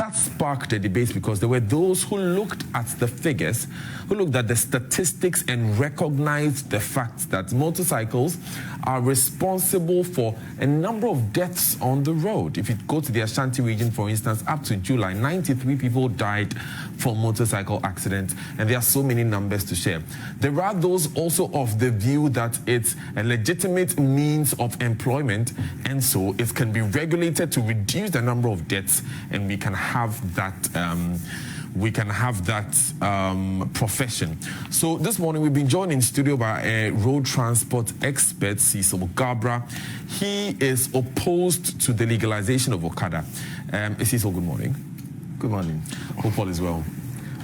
that sparked a debate because there were those who looked at the figures, who looked at the statistics and recognized the fact that motorcycles are responsible for a number of deaths on the road. If you go to the Ashanti region, for instance, up to July, 93 people died from motorcycle accidents, and there are so many numbers to share. There are those also of the view that it's a legitimate means of employment, and so it can be regulated to reduce the number of deaths, and we can have that profession. So this morning we've been joined in studio by a road transport expert, Cecil Garbrah. He is opposed to the legalization of Okada. Cecil, good morning. Good morning. Hope all is well.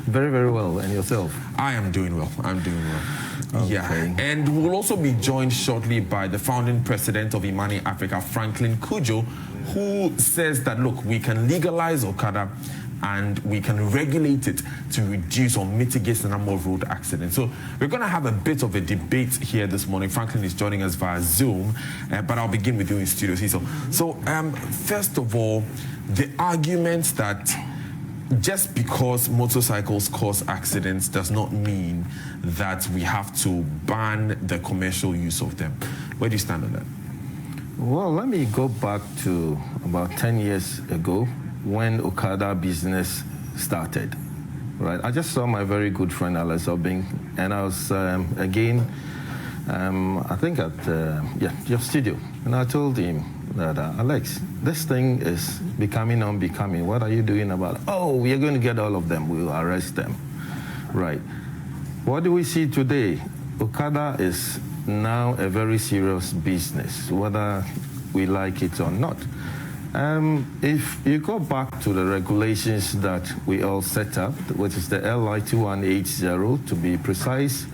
Very, very well. And yourself? I am doing well. I'm doing well. Okay. Yeah. And we'll also be joined shortly by the founding president of Imani Africa, Franklin Cudjoe, who says that, look, we can legalize Okada and we can regulate it to reduce or mitigate the number of road accidents. So we're going to have a bit of a debate here this morning. Franklin is joining us via Zoom, but I'll begin with you in studio, Cecil. So first of all, the argument that just because motorcycles cause accidents does not mean that we have to ban the commercial use of them. Where do you stand on that? Well, let me go back to about 10 years ago when Okada business started. Right, I just saw my very good friend Alex Obing, and I was again, I think at your studio, and I told him that Alex, this thing is becoming unbecoming. What are you doing about it? Oh, we are going to get all of them. We'll arrest them. Right. What do we see today? Okada is now a very serious business, whether we like it or not. If you go back to the regulations that we all set up, which is the LI 2180 to be precise,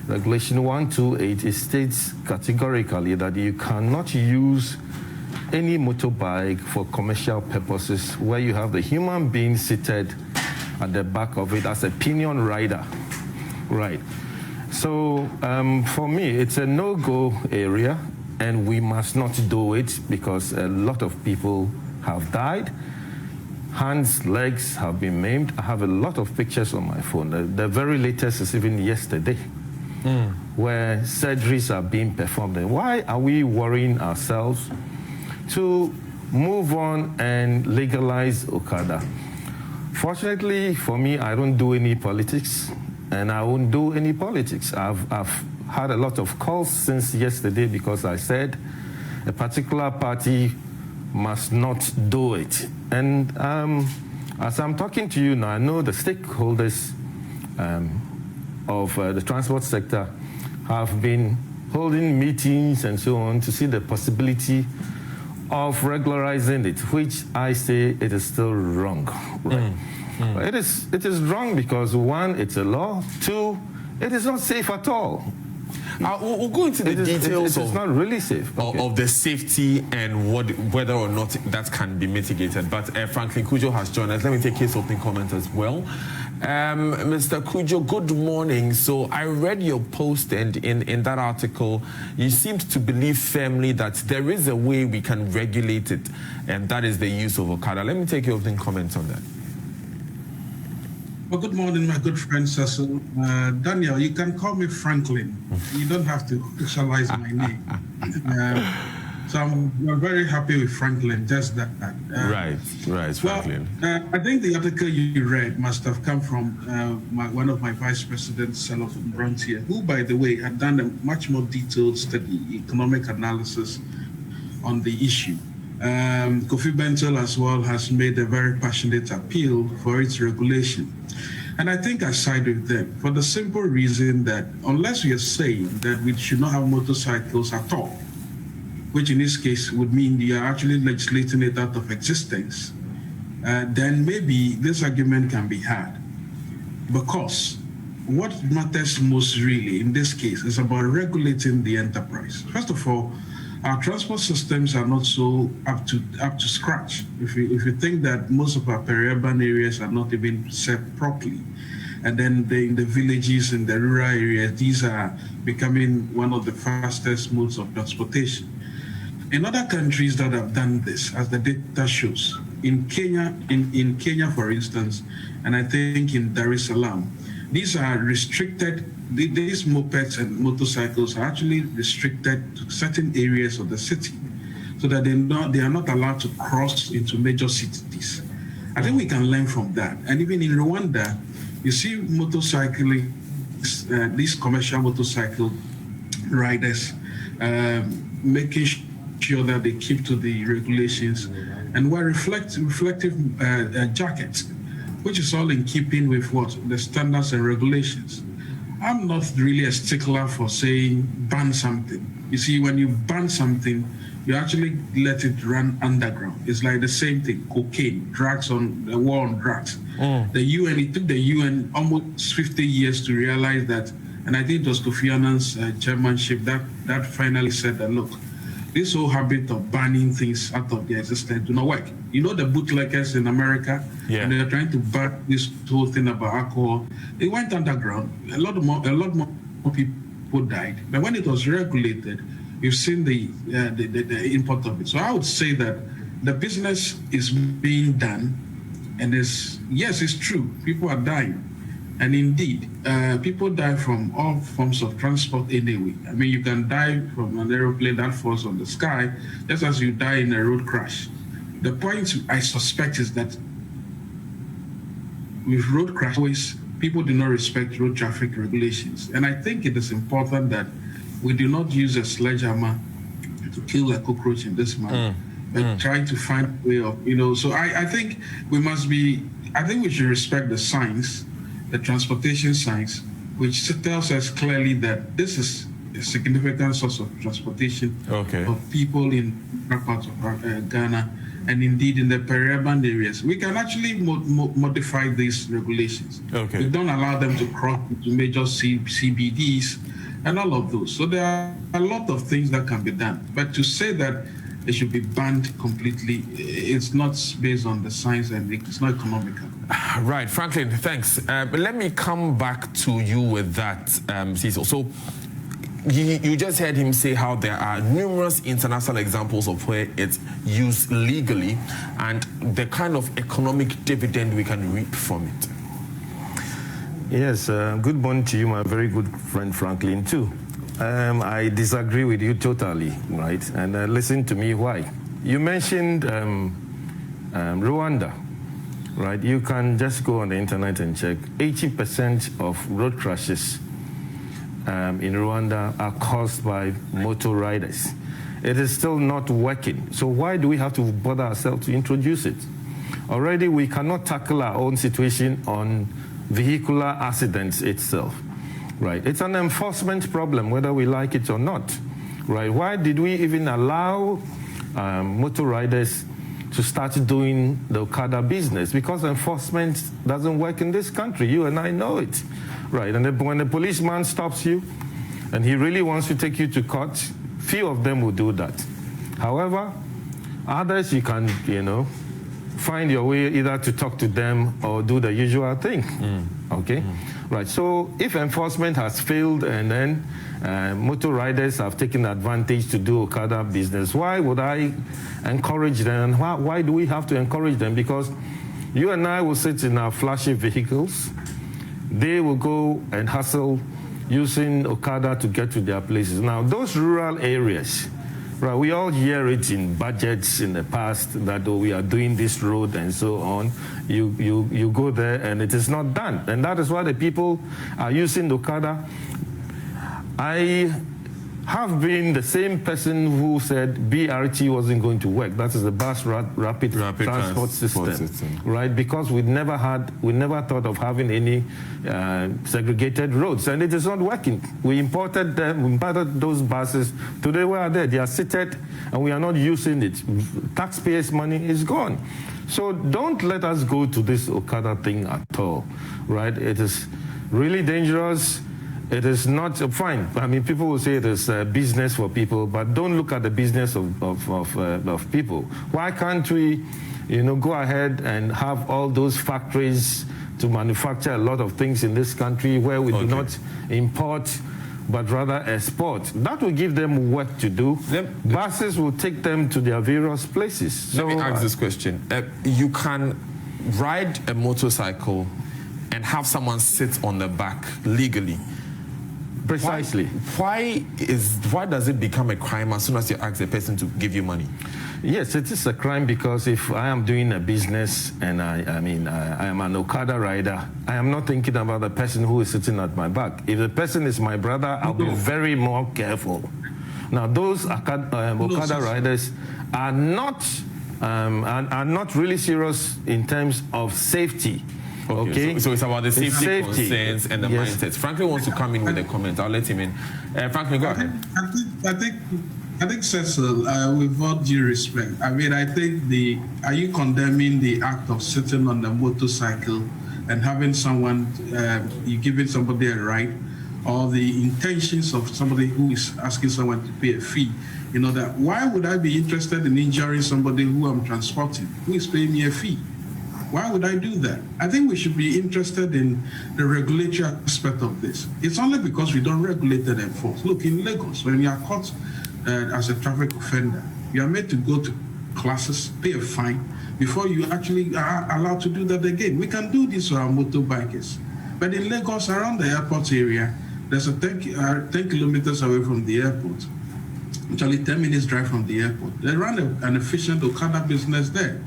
Regulation 128, it states categorically that you cannot use any motorbike for commercial purposes where you have the human being seated at the back of it as a pinion rider. Right. So for me, it's a no-go area, and we must not do it because a lot of people have died. Hands, legs have been maimed. I have a lot of pictures on my phone. The very latest is even yesterday, where surgeries are being performed. And why are we worrying ourselves to move on and legalize Okada? Fortunately for me, I don't do any politics, and I won't do any politics. I've had a lot of calls since yesterday because I said a particular party must not do it. And as I'm talking to you now, I know the stakeholders of the transport sector have been holding meetings and so on to see the possibility of regularizing it, which I say it is still wrong. Right? It is wrong because, one, it's a law. Two, it is not safe at all. We'll go into the details it's not really safe. Of the safety and whether or not that can be mitigated. But Franklin Cudjoe has joined us. Let me take his opening comment as well. Mr. Cudjoe, good morning. So I read your post, and in that article, you seemed to believe firmly that there is a way we can regulate it, and that is the use of Okada. Let me take your opening comments on that. Well, good morning, my good friend Cecil. Daniel, you can call me Franklin. You don't have to officialize my name. So I'm very happy with Franklin, just that. Right, Franklin. Well, I think the article you read must have come from one of my vice presidents, Cecil from Frontier, who, by the way, had done a much more detailed study, economic analysis on the issue. Kofi Bentel as well has made a very passionate appeal for its regulation. And I think I side with them for the simple reason that unless we are saying that we should not have motorcycles at all, which in this case would mean you are actually legislating it out of existence, then maybe this argument can be had. Because what matters most really in this case is about regulating the enterprise. First of all, our transport systems are not so up to scratch. If you think that most of our peri-urban areas are not even set properly, and then in the villages and the rural areas, these are becoming one of the fastest modes of transportation. In other countries that have done this, as the data shows, in Kenya, for instance, and I think in Dar es Salaam, these are restricted. These mopeds and motorcycles are actually restricted to certain areas of the city, so that they are not allowed to cross into major cities. I think we can learn from that. And even in Rwanda, you see motorcycling, these commercial motorcycle riders making sure that they keep to the regulations and wear reflective jackets, which is all in keeping with what the standards and regulations. I'm not really a stickler for saying ban something. You see, when you ban something, you actually let it run underground. It's like the same thing, cocaine, drugs on the war on drugs. It took the UN almost 50 years to realize that, and I think it was Kofi Annan's chairmanship that finally said that, look, this whole habit of banning things out of their existence do not work. You know the bootleggers in America, and they're trying to ban this whole thing about alcohol. It went underground. A lot more people died. But when it was regulated, you've seen the import of it. So I would say that the business is being done, and yes, it's true. People are dying. And indeed, people die from all forms of transport anyway. I mean, you can die from an aeroplane that falls on the sky, just as you die in a road crash. The point I suspect is that with road crashes, people do not respect road traffic regulations. And I think it is important that we do not use a sledgehammer to kill a cockroach in this manner, but try to find a way of, so I think we should respect the science, the transportation science, which tells us clearly that this is a significant source of transportation of people in parts of Ghana, and indeed in the peri-urban areas. We can actually modify these regulations. We don't allow them to cross into major CBDs and all of those. So there are a lot of things that can be done. But to say that it should be banned completely, it's not based on the science, and it's not economical. Right, Franklin, thanks. But let me come back to you with that, Cecil. So you just heard him say how there are numerous international examples of where it's used legally and the kind of economic dividend we can reap from it. Yes, good morning to you, my very good friend Franklin, too. I disagree with you totally, right? And listen to me why. You mentioned Rwanda, right? You can just go on the internet and check. 80% of road crashes in Rwanda are caused by motor riders. It is still not working. So why do we have to bother ourselves to introduce it? Already we cannot tackle our own situation on vehicular accidents itself. Right, it's an enforcement problem, whether we like it or not. Right, why did we even allow motor riders to start doing the Okada business? Because enforcement doesn't work in this country. You and I know it. Right, and when the policeman stops you and he really wants to take you to court, few of them will do that. However, others you can, find your way either to talk to them or do the usual thing. Okay? Right, so if enforcement has failed and then motor riders have taken advantage to do Okada business, why would I encourage them? And why do we have to encourage them? Because you and I will sit in our flashy vehicles. They will go and hustle using Okada to get to their places. Now, those rural areas, right, we all hear it in budgets in the past that we are doing this road and so on. You go there and it is not done. And that is why the people are using Okada. I have been the same person who said BRT wasn't going to work. That is the bus rapid transport system, right? Because we never thought of having any segregated roads, and it is not working. We imported those buses. Today we are there. They are seated, and we are not using it. Taxpayers' money is gone. So don't let us go to this Okada thing at all, right? It is really dangerous. It is not fine. I mean, people will say it is business for people, but don't look at the business of people. Why can't we, go ahead and have all those factories to manufacture a lot of things in this country where we do not import but rather a sport. That will give them work to do. Buses will take them to their various places. Let me ask this question. You can ride a motorcycle and have someone sit on the back legally. Precisely. Why does it become a crime as soon as you ask the person to give you money? Yes, it is a crime because if I am doing a business and I am an Okada rider, I am not thinking about the person who is sitting at my back. If the person is my brother, I'll be very more careful. Now, those Okada riders are not really serious in terms of safety. Okay. So it's about the safety concerns and the mindsets. Franklin wants to come in with a comment. I'll let him in. Franklin, go ahead. I think, Cecil, with all due respect, I mean, I think are you condemning the act of sitting on the motorcycle and having someone, you giving somebody a ride, or the intentions of somebody who is asking someone to pay a fee? You know, that why would I be interested in injuring somebody who I'm transporting, who is paying me a fee? Why would I do that? I think we should be interested in the regulatory aspect of this. It's only because we don't regulate and enforce. Look, in Lagos, when you are caught as a traffic offender, you are made to go to classes, pay a fine, before you actually are allowed to do that again. We can do this for our motorbikers. But in Lagos, around the airport area, there's a 10 kilometers away from the airport, actually 10 minutes drive from the airport. They run an efficient Okada business there.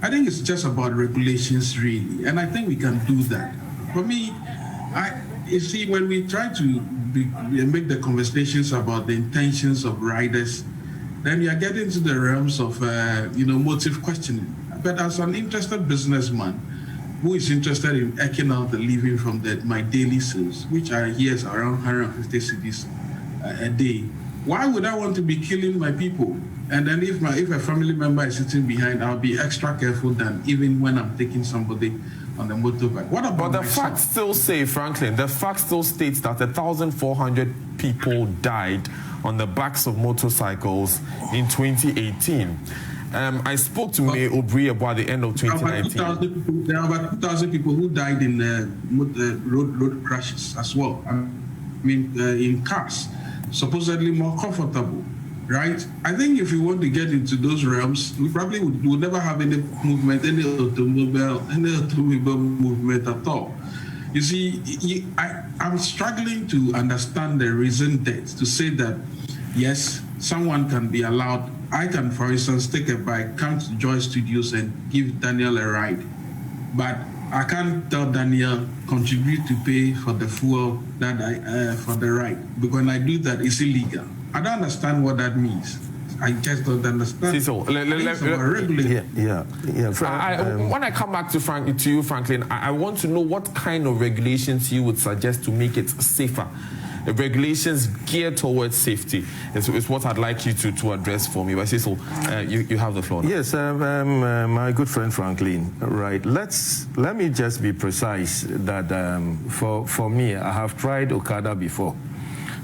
I think it's just about regulations, really, and I think we can do that. For me, you see, when we try to make the conversations about the intentions of riders, then you are getting into the realms of, motive questioning. But as an interested businessman who is interested in eking out the living from my daily sales, which I hear is around 150 cedis a day, why would I want to be killing my people? And then if a family member is sitting behind, I'll be extra careful than even when I'm taking somebody on the motorbike. What about But the facts still say, Franklin, the fact still states that 1,400 people died on the backs of motorcycles in 2018. I spoke to Mayor Obri about the end of 2019. There are about 2,000 people who died in road crashes as well. I mean, in cars, supposedly more comfortable. Right? I think if we want to get into those realms, we probably would never have any movement, any automobile movement at all. You see, I'm struggling to understand the reason to say that, yes, someone can be allowed. I can, for instance, take a bike, come to Joy Studios and give Daniel a ride. But I can't tell Daniel, contribute to pay for the fuel that for the ride. Because when I do that, it's illegal. I don't understand what that means. I just don't understand. Cecil, when I come back to you, Franklin, I want to know what kind of regulations you would suggest to make it safer. The regulations geared towards safety is what I'd like you to address for me. But Cecil, you have the floor now. Yes, my good friend Franklin, right. Let me just be precise that for me, I have tried Okada before.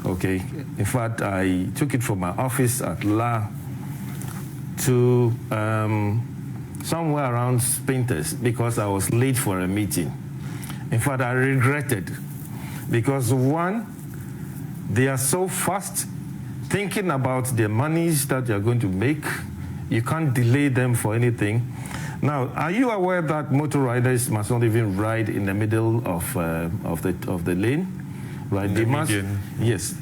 Okay, in fact, I took it from my office at La to somewhere around Spinters because I was late for a meeting. In fact, I regretted because one, they are so fast thinking about the monies that you're going to make. You can't delay them for anything. Now, are you aware that motor riders must not even ride in the middle of the lane? Right, they must. Yes,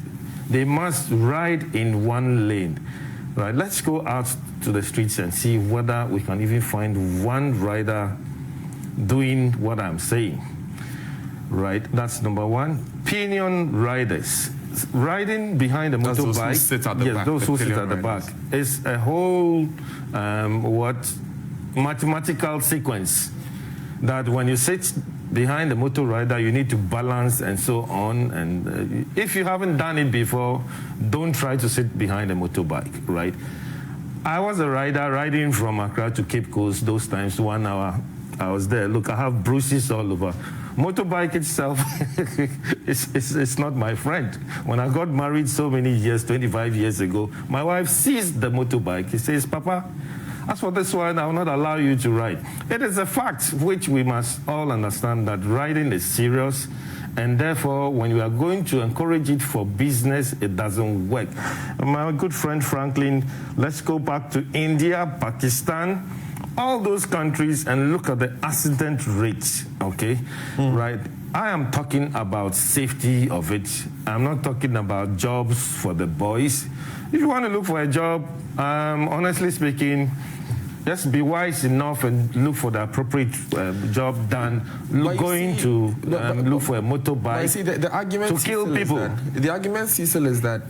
they must ride in one lane. Right, let's go out to the streets and see whether we can even find one rider doing what I'm saying. Right, that's number one. Pinion riders riding behind a motorbike. Those who sit at the back. Those who sit at the back. It's a whole mathematical sequence that when you sit behind the motor rider, you need to balance and so on. And if you haven't done it before, don't try to sit behind a motorbike, right? I was a rider riding from Accra to Cape Coast those times, 1 hour. I was there. Look, I have bruises all over. Motorbike itself, it's not my friend. When I got married so many years, 25 years ago, my wife seized the motorbike. He says, Papa, as for this one, I will not allow you to ride. It is a fact which we must all understand that riding is serious And therefore, when you are going to encourage it for business, it doesn't work. My good friend Franklin, let's go back to India, Pakistan, all those countries, and look at the accident rates, okay? Right? I am talking about safety of it. I'm not talking about jobs for the boys. If you want to look for a job, honestly speaking, just be wise enough and look for the appropriate job done. Look for a motorbike the argument to kill people. The argument, Cecil, is that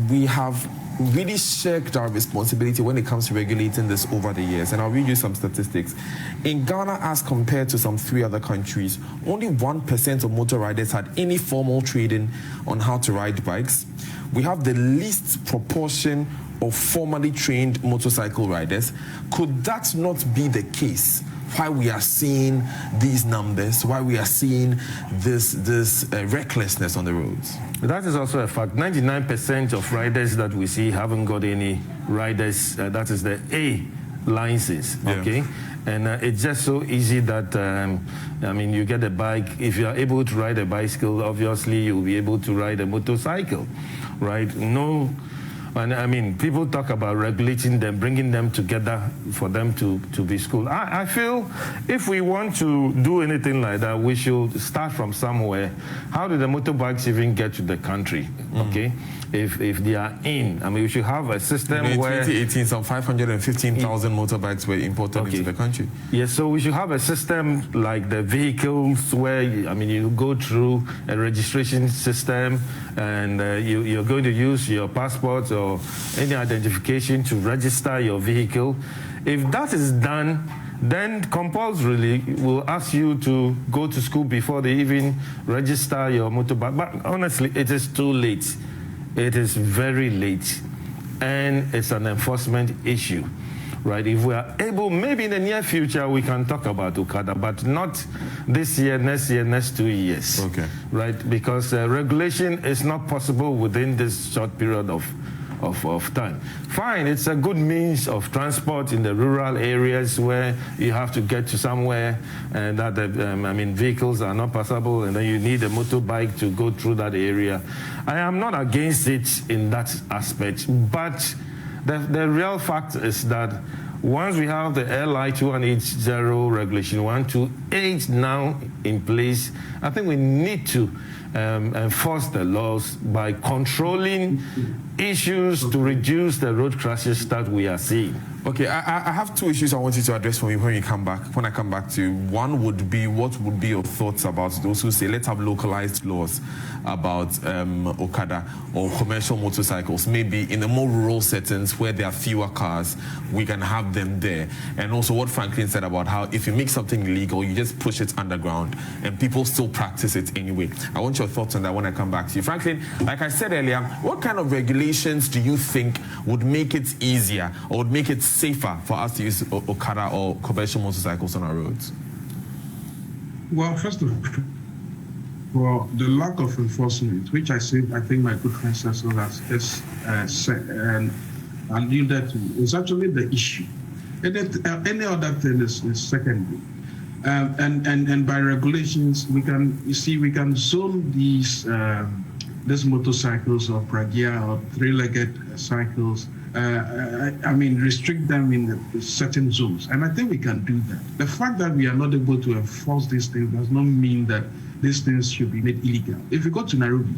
we have really shirked our responsibility when it comes to regulating this over the years. And I'll read you some statistics. In Ghana, as compared to some 3 other countries, only 1% of motor riders had any formal training on how to ride bikes. We have the least proportion of formally trained motorcycle riders. Could that not be the case? Why we are seeing these numbers, why we are seeing this recklessness on the roads? That is also a fact. 99% of riders that we see haven't got any riders, that is the A license, okay? And it's just so easy that, I mean, you get a bike. If you are able to ride a bicycle, obviously you'll be able to ride a motorcycle, right? No. And I mean, people talk about regulating them, bringing them together for them to be schooled. I feel if we want to do anything like that, we should start from somewhere. How did the motorbikes even get to the country? Okay, if they are in, I mean, we should have a system where... In 2018, some 515,000 motorbikes were imported into the country. Yes, so we should have a system like the vehicles where, I mean, you go through a registration system and you're going to use your passport or any identification to register your vehicle. If that is done, then compulsorily will ask you to go to school before they even register your motorbike. But honestly, it is too late. It is very late, and it's an enforcement issue, right? If we are able, maybe in the near future, we can talk about Okada, but not this year, next 2 years, okay? Right? Because regulation is not possible within this short period of time. Fine, it's a good means of transport in the rural areas where you have to get to somewhere and that I mean, vehicles are not passable and then you need a motorbike to go through that area. I am not against it in that aspect, but the real fact is that once we have the LI 2180 regulation 128 now in place, I think we need to enforce the laws by controlling issues to reduce the road crashes that we are seeing. Okay, I have 2 issues I want you to address for me when I come back to you. One would be, what would be your thoughts about those who say, let's have localized laws about Okada or commercial motorcycles, maybe in the more rural settings where there are fewer cars, we can have them there. And also what Franklin said about how if you make something illegal, you just push it underground and people still practice it anyway. I want your thoughts on that when I come back to you. Franklin, like I said earlier, what kind of regulations do you think would make it easier or would make it safer for us to use Okada or commercial motorcycles on our roads? Well, first of all, well, the lack of enforcement, which I think my good friend Cecil has said and alluded to, is actually the issue. Any other thing is secondary. And by regulations, we can zone these motorcycles or pragia or 3-legged cycles. I mean, restrict them in certain zones, and I think we can do that. The fact that we are not able to enforce these things does not mean that these things should be made illegal. If you go to Nairobi,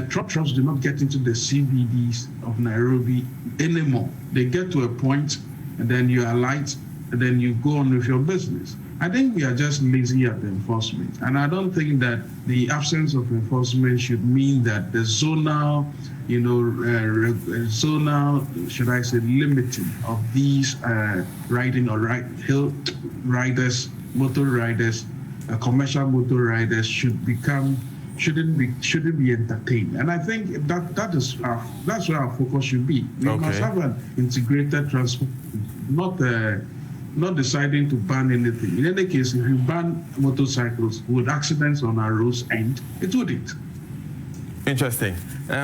trucks do not get into the CBDs of Nairobi anymore. They get to a point, and then you alight, and then you go on with your business. I think we are just lazy at the enforcement, and I don't think that the absence of enforcement should mean that the zonal, should I say, limiting of these riding or hill riders, motor riders, commercial motor riders shouldn't be entertained. And I think that's where our focus should be. We must have an integrated transport, not deciding to ban anything. In any case, if you ban motorcycles, would accidents on our roads end? It wouldn't. Interesting.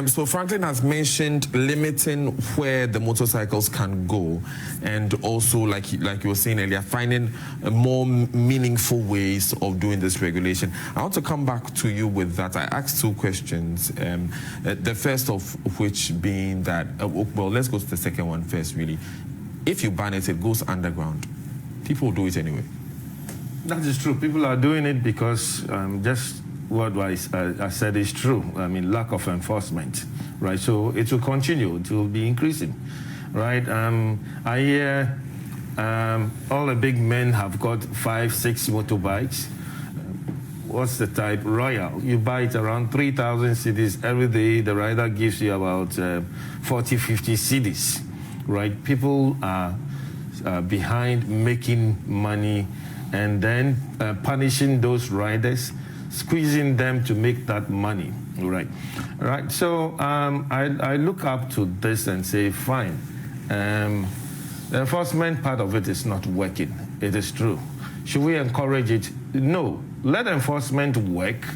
So Franklin has mentioned limiting where the motorcycles can go, and also, like you were saying earlier, finding more meaningful ways of doing this regulation. I want to come back to you with that. I asked two questions. The first of which being that, well, let's go to the second one first, really. If you ban it, it goes underground. People will do it anyway. That is true. People are doing it because just what I said is true. I mean, lack of enforcement, right? So it will continue. It will be increasing, right? I hear all the big men have got 5, 6 motorbikes. What's the type? Royal. You buy it around 3,000 cedis every day. The rider gives you about 40, 50 cedis, right? People are behind making money and then punishing those riders, squeezing them to make that money, right? Right. So I look up to this and say, fine. The enforcement part of it is not working. It is true. Should we encourage it? No. Let enforcement work,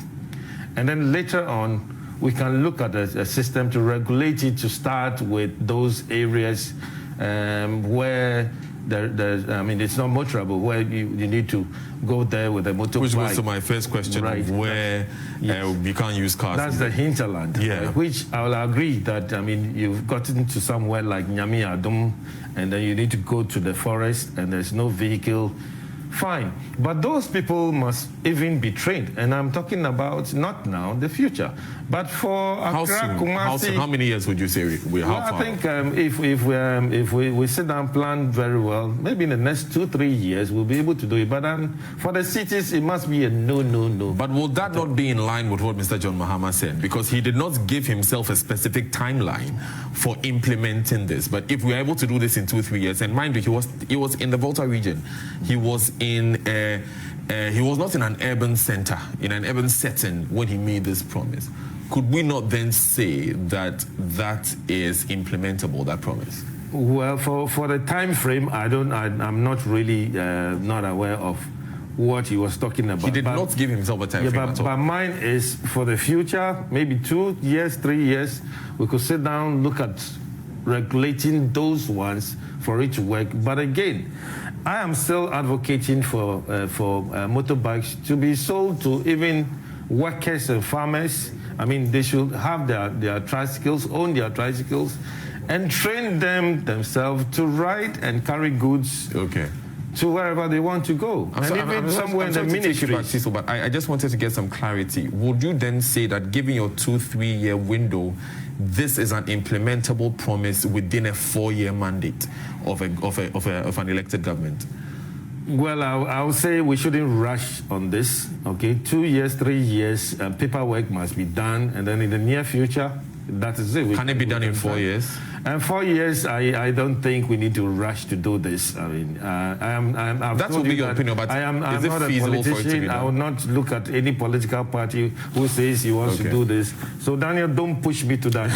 and then later on, we can look at a system to regulate it, to start with those areas where I mean, it's not motorable, where you need to go there with a motorbike. Which was to my first question, right, of where you can't use cars. That's the hinterland, yeah. Right? Which I will agree that, I mean, you've gotten to somewhere like Nyami Adum, and then you need to go to the forest, and there's no vehicle. Fine, but those people must even be trained, and I'm talking about not now, the future. But for how Accra, soon? Kumasi, How many years would you say? I think if we sit down and plan very well, maybe in the next 2-3 years we'll be able to do it. But for the cities, it must be a no. But will that not be in line with what Mr. John Mahama said? Because he did not give himself a specific timeline for implementing this. But if we are able to do this in 2-3 years, and mind you, he was in the Volta region, he was he was not in an urban center, in an urban setting when he made this promise. Could we not then say that that is implementable, that promise? Well, for the time frame, I'm not really not aware of what he was talking about. He did not give himself a time frame at all. But mine is for the future, maybe 2 years, 3 years, we could sit down, look at regulating those ones for it to work. But again, I am still advocating for motorbikes to be sold to even workers and farmers. I mean, they should have their tricycles, own their tricycles, and train them themselves to ride and carry goods to wherever they want to go. I'm somewhere in the ministry. Cecil, but I just wanted to get some clarity. Would you then say that given your 2-3 year window, this is an implementable promise within a 4-year mandate of an elected government? Well, I would say we shouldn't rush on this, okay? 2 years, 3 years, paperwork must be done, and then in the near future, that is it. Can it be done in 4 years? And 4 years, I don't think we need to rush to do this. I mean, that would be your opinion, but I'm is not it feasible for it to be done? I will not look at any political party who says he wants to do this. So, Daniel, don't push me to that.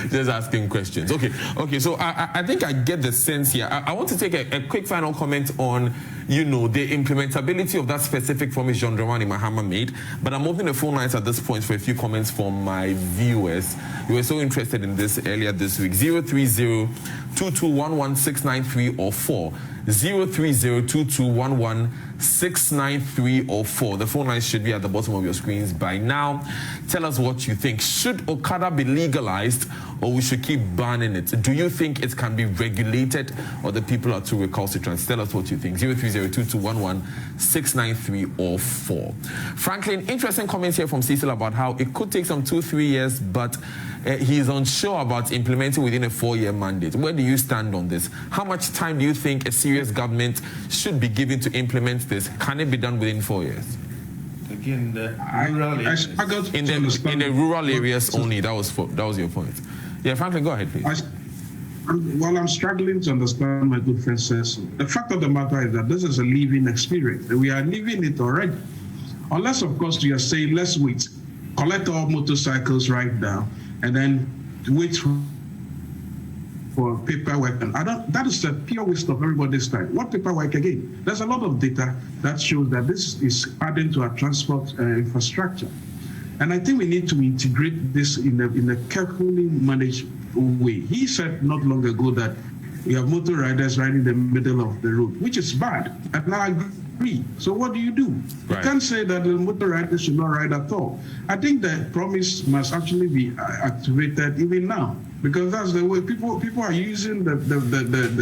Just asking questions. Okay. So I think I get the sense here. I want to take a quick final comment on, the implementability of that specific promise John Dramani Mahama made. But I'm opening the phone lines at this point for a few comments from my viewers. You were so interested in this earlier this week. 030-2211-693 or 4. 030-2211-693 or 4. The phone lines should be at the bottom of your screens by now. Tell us what you think. Should Okada be legalized, or we should keep banning it? Do you think it can be regulated, or the people are too recalcitrant? Tell us what you think. 030-2211-693 or 4. Franklin, interesting comments here from Cecil about how it could take some 2-3 years, but he's unsure about implementing within a 4-year mandate. Where do you stand on this? How much time do you think a serious government should be given to implement this? Can it be done within 4 years? Again, the rural areas. In the rural areas only. That was your point. Yeah, Franklin, go ahead, please. I'm struggling to understand my good friend Cecil. The fact of the matter is that this is a living experience. We are living it already. Unless, of course, you are saying, let's wait, collect all motorcycles right now, and then wait for paperwork. And that is a pure waste of everybody's time. What paperwork again? There's a lot of data that shows that this is adding to our transport infrastructure. And I think we need to integrate this in a carefully managed way. He said not long ago that we have motor riders riding in the middle of the road, which is bad. And I agree. So what do? You can't say that the motor riders should not ride at all. I think the promise must actually be activated even now, because that's the way people are using the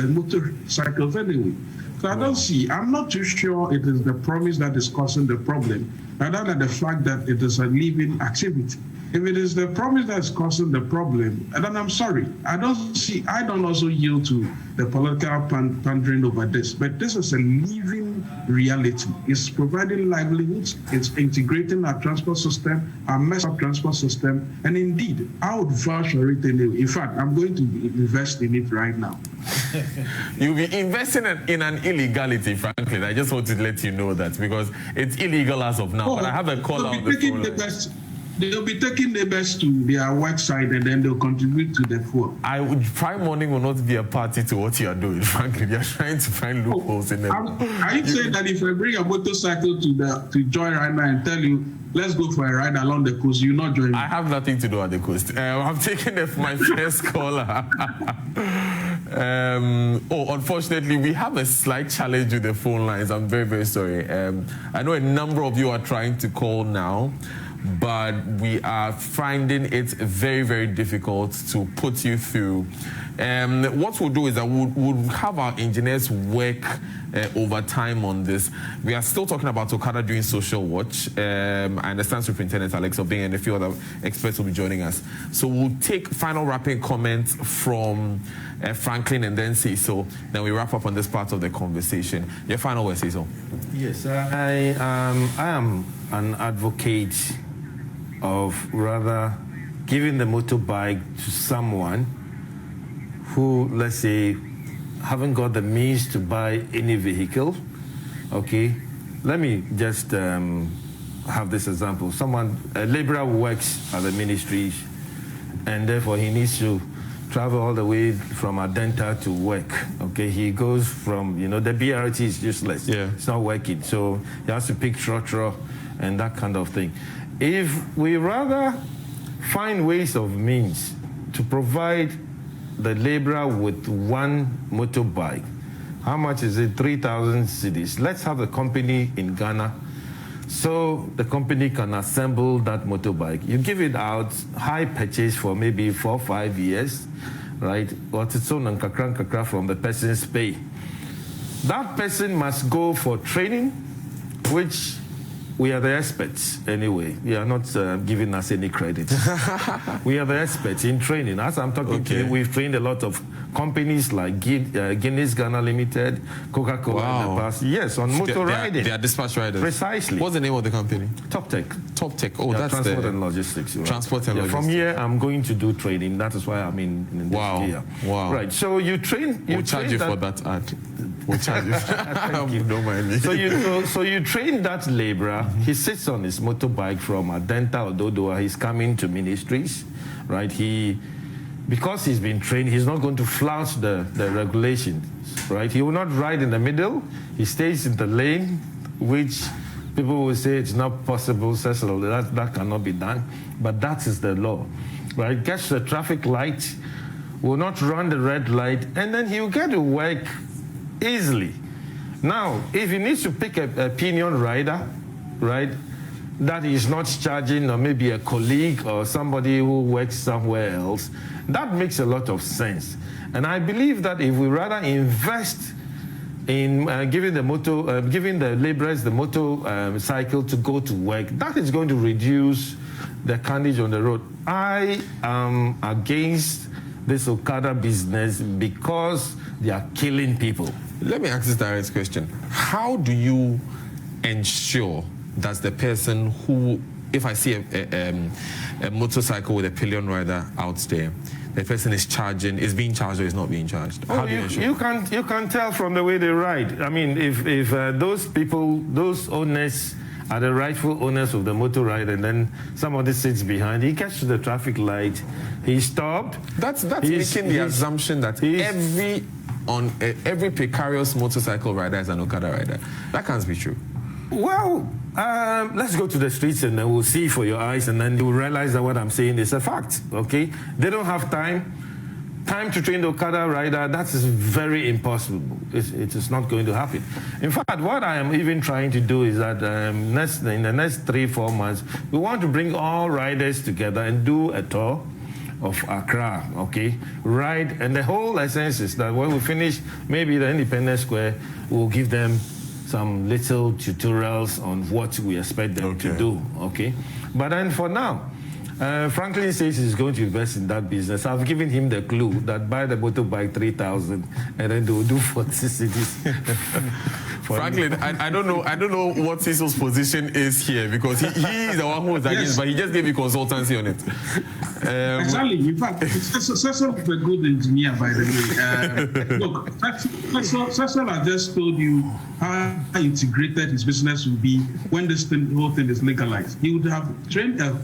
motorcycles anyway. So I'm not too sure it is the promise that is causing the problem, rather than the fact that it is a living activity. If it is the promise that is causing the problem, then I'm sorry. I don't also yield to the political pandering over this, but this is a living reality. It's providing livelihoods, it's integrating our transport system, our messed up transport system, and indeed, I would vouch for it anyway. In fact, I'm going to invest in it right now. You'll be investing in an illegality, frankly. I just want to let you know that, because it's illegal as of now. But I have a call out the phone. They'll be taking neighbors to their website and then they'll contribute to the phone. Prime Morning will not be a party to what you are doing, frankly. You're trying to find loopholes in it. Are you saying that if I bring a motorcycle to join right now and tell you, let's go for a ride along the coast, you're not joining me? I have nothing to do at the coast. I'm taking my first caller. Unfortunately, we have a slight challenge with the phone lines. I'm very, very sorry. I know a number of you are trying to call now, but we are finding it very, very difficult to put you through. What we'll do is that we'll have our engineers work overtime on this. We are still talking about Okada doing social watch. I understand Superintendent Alex Obeng and a few other experts will be joining us. So we'll take final wrapping comments from Franklin and then Cecil. Then we wrap up on this part of the conversation. Your final word, Cecil. Yes, I am an advocate of rather giving the motorbike to someone who, let's say, haven't got the means to buy any vehicle. Okay, let me just have this example. A laborer works at the ministries, and therefore he needs to travel all the way from Adenta to work. Okay, he goes from, the BRT is useless. Yeah. It's not working, so he has to pick trotro and that kind of thing. If we rather find ways of means to provide the laborer with one motorbike, how much is it? 3,000 cedis. Let's have a company in Ghana, so the company can assemble that motorbike. You give it out, high purchase for maybe 4 or 5 years, right? Or it's on kakra from the person's pay. That person must go for training, which we are the experts anyway. You are not giving us any credit. We are the experts in training. As I'm talking to you, we've trained a lot of companies like Guinness Ghana Limited, Coca-Cola in the past. Yes, on motor riding. They are dispatch riders. Precisely. What's the name of the company? Toptech. Toptech. Oh, that's transport and logistics. Right? Transport and logistics. From here, I'm going to do training. That is why I'm in this year. Wow. Right. So you train. We'll charge you for that ad. We'll charge you. Thank you. Don't mind me. So you train that laborer. He sits on his motorbike from Adenta or Dodoa. He's coming to ministries, right? Because he's been trained, he's not going to flout the regulations, right? He will not ride in the middle. He stays in the lane, which people will say it's not possible, Cecil, that cannot be done. But that is the law, right? Gets the traffic light, will not run the red light, and then he will get to work easily. Now, if he needs to pick a pinion rider, right, that is not charging, or maybe a colleague or somebody who works somewhere else, that makes a lot of sense. And I believe that if we rather invest in giving the laborers the motorcycle to go to work, that is going to reduce the carnage on the road. I am against this Okada business because they are killing people. Let me ask this direct question. How do you ensure that the person who, if I see a motorcycle with a pillion rider out there, the person is being charged or is not being charged? How do you ensure? You can tell from the way they ride. I mean, if those owners are the rightful owners of the motor ride, and then somebody sits behind, he gets to the traffic light, he stopped. That's making the assumption that every precarious motorcycle rider is an Okada rider. That can't be true. Well, Let's go to the streets and then we'll see for your eyes, and then you'll realize that what I'm saying is a fact, okay? They don't have time to train the Okada rider. That is very impossible. It is not going to happen. In fact, what I am even trying to do is that in the next 3-4 months, we want to bring all riders together and do a tour of Accra, okay? Ride, and the whole essence is that when we finish, maybe the Independence Square, we'll give them some little tutorials on what we expect them to do, okay? But then for now, Franklin says he's going to invest in that business. I've given him the clue that buy the motorbike 3,000 and then they'll do 40 cities. Franklin, I don't know what Cecil's position is here, because he is the one who is against, but he just gave you consultancy on it. Exactly. In fact, Cecil is a good engineer, by the way. Look, Cecil has just told you how integrated his business will be when this whole thing is legalized. He would have trained a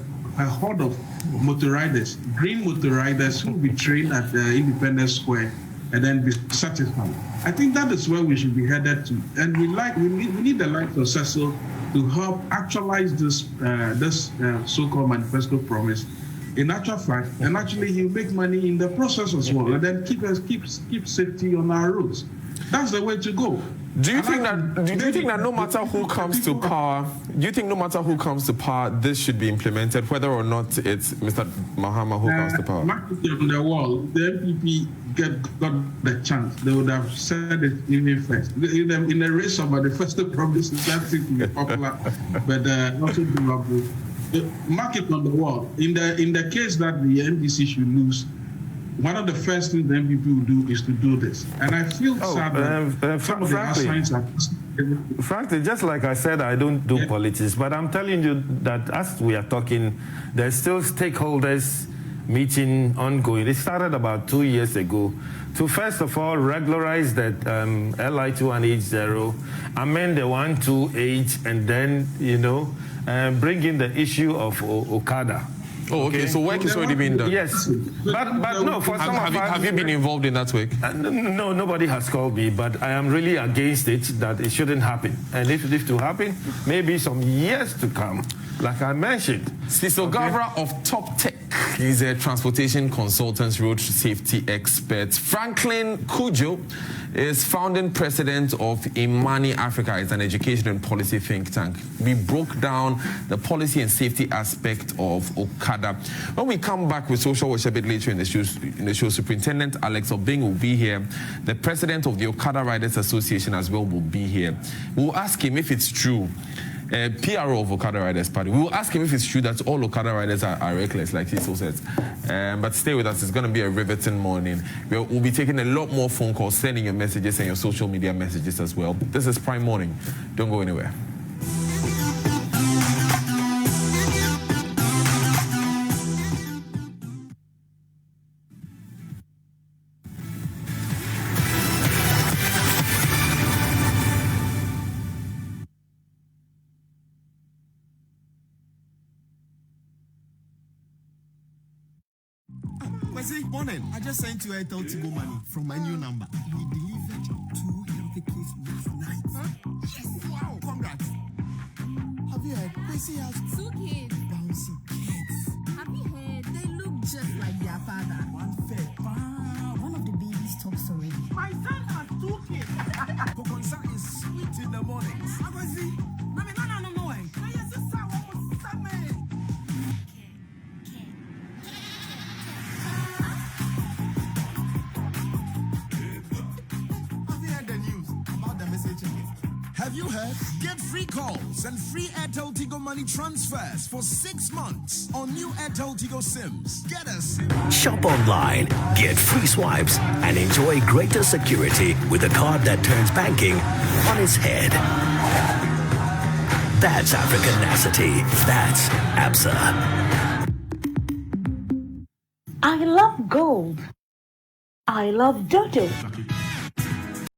horde of motor riders, green motor riders, who will be trained at the Independence Square and then be satisfied. I think that is where we should be headed to. And we need the likes of Cecil to help actualize this so-called manifesto promise in actual fact, and actually he'll make money in the process as well, and then keep safety on our roads. That's the way to go. Do you think that no matter who comes to power, this should be implemented, whether or not it's Mr. Mahama who comes to power? Marketing on the wall, the NPP got the chance. They would have said it even first. In the race of the first promise is that to be popular, but also doable. Market on the wall. In the case that the NDC should lose, one of the first things the MPP will do is to do this. And I feel sad that frankly, just like I said, I don't do politics, but I'm telling you that as we are talking, there's still stakeholders meeting ongoing. It started about 2 years ago to first of all regularize that LI 2180, amend the 128, and then, bring in the issue of Okada. Oh, okay. So work is already been done. Yes, but no. For some have you been involved in that work? No, nobody has called me, but I am really against it. That it shouldn't happen, and if it to happen, maybe some years to come, like I mentioned. Cecil Garbrah of Toptech. He's a transportation consultant, road safety expert. Franklin Cudjoe is founding president of Imani Africa. It's an education and policy think tank. We broke down the policy and safety aspect of Okada. When we come back with social watch a bit later in the show, Superintendent Alex Obeng will be here. The president of the Okada Riders Association as well will be here. We'll ask him if it's true. PRO of Okada Riders Party. We will ask him if it's true that all Okada riders are reckless, like Cecil says. But stay with us. It's going to be a riveting morning. We'll be taking a lot more phone calls, sending your messages and your social media messages as well. This is Prime Morning. Don't go anywhere. Morning. I just sent you a Tigo money from my new number. We delivered 2 healthy kids last night. Huh? Yes. Wow. Congrats. Have you heard? Crazy has 2 kids. Bouncing kids. Have you heard? They look just like their father. One fed. Wow. One of the babies talks already. My son has 2 kids. Kokonsa is sweet in the mornings. I go see. No. Yes, it's Have you heard? Get free calls and free Airtel Tigo money transfers for 6 months on new Airtel Tigo SIMs. Get a SIM. Shop online, get free swipes, and enjoy greater security with a card that turns banking on its head. That's Africanacity. That's ABSA. I love gold. I love Dodo.